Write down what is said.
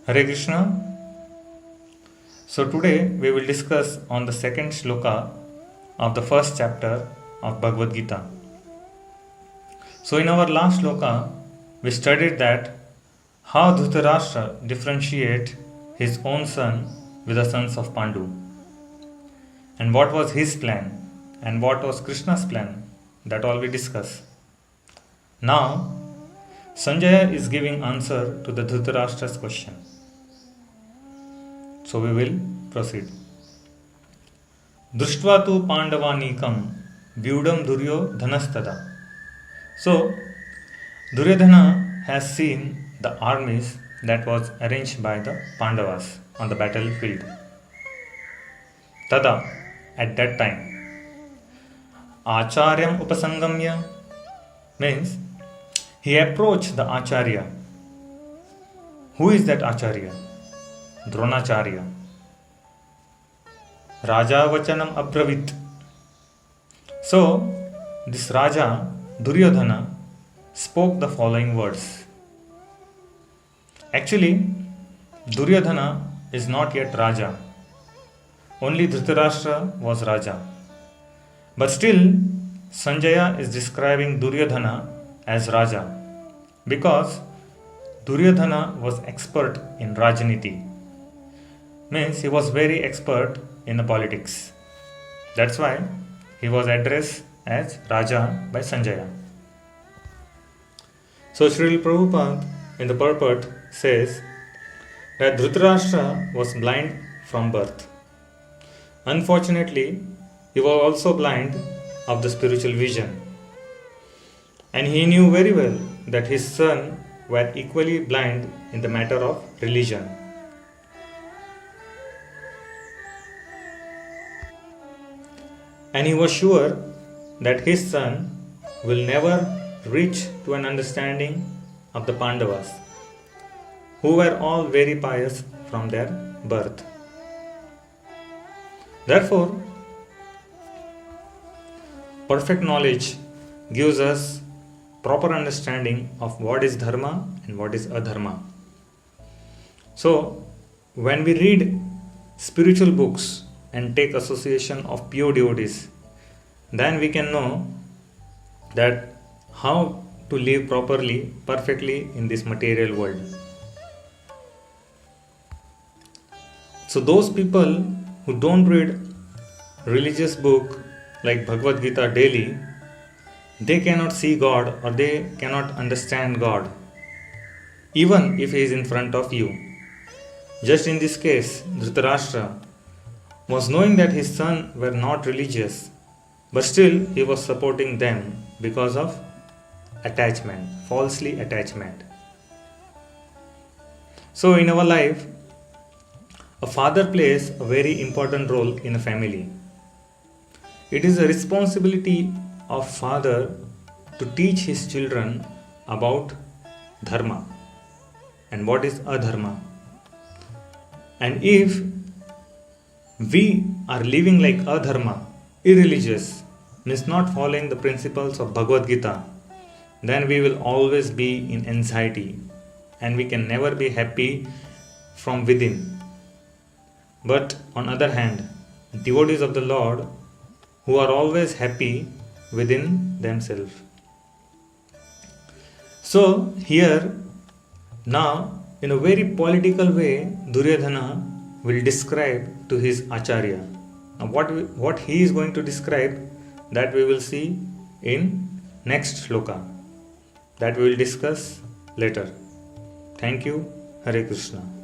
Hare Krishna. So today we will discuss on the second shloka of the first chapter of Bhagavad Gita. So in our last shloka we studied that how Dhritarashtra differentiate his own son with the sons of Pandu, and what was his plan and what was Krishna's plan. That all we discuss. Now Sanjaya is giving answer to the Dhritarashtra's question. So we will proceed. Drishtva tu Pandavanikam Vyudam Duryodhanastada. So Duryodhana has seen the armies that was arranged by the Pandavas on the battlefield. Tada, at that time, Acharyam Upasangamya means he approached the Acharya. Who is that Acharya? Dronacharya. Raja Vachanam Abravit. So, this Raja, Duryodhana, spoke the following words. Actually, Duryodhana is not yet Raja. Only Dhritarashtra was Raja. But still, Sanjaya is describing Duryodhana as Raja because Duryodhana was expert in Rajniti. Means he was very expert in the politics. That's why he was addressed as Raja by Sanjaya. So Srila Prabhupada in the purport says that Dhritarashtra was blind from birth. Unfortunately, he was also blind of the spiritual vision. And he knew very well that his son were equally blind in the matter of religion. And he was sure that his son will never reach to an understanding of the Pandavas, who were all very pious from their birth. Therefore, perfect knowledge gives us proper understanding of what is dharma and what is adharma. So, when we read spiritual books and take association of pure devotees, then we can know that how to live properly, perfectly in this material world. So those people who don't read religious book like Bhagavad Gita daily, they cannot see God or they cannot understand God, even if he is in front of you. Just in this case, Dhritarashtra was knowing that his son were not religious, but still he was supporting them because of attachment, falsely attachment. So in our life, a father plays a very important role in a family. It is a responsibility of father to teach his children about dharma and what is adharma. And if we are living like adharma, irreligious, means not following the principles of Bhagavad Gita, then we will always be in anxiety and we can never be happy from within. But on other hand, devotees of the Lord who are always happy within themselves. So here, now in a very political way, Duryodhana will describe to his Acharya. Now what he is going to describe, that we will see in next shloka. That we will discuss later. Thank you. Hare Krishna.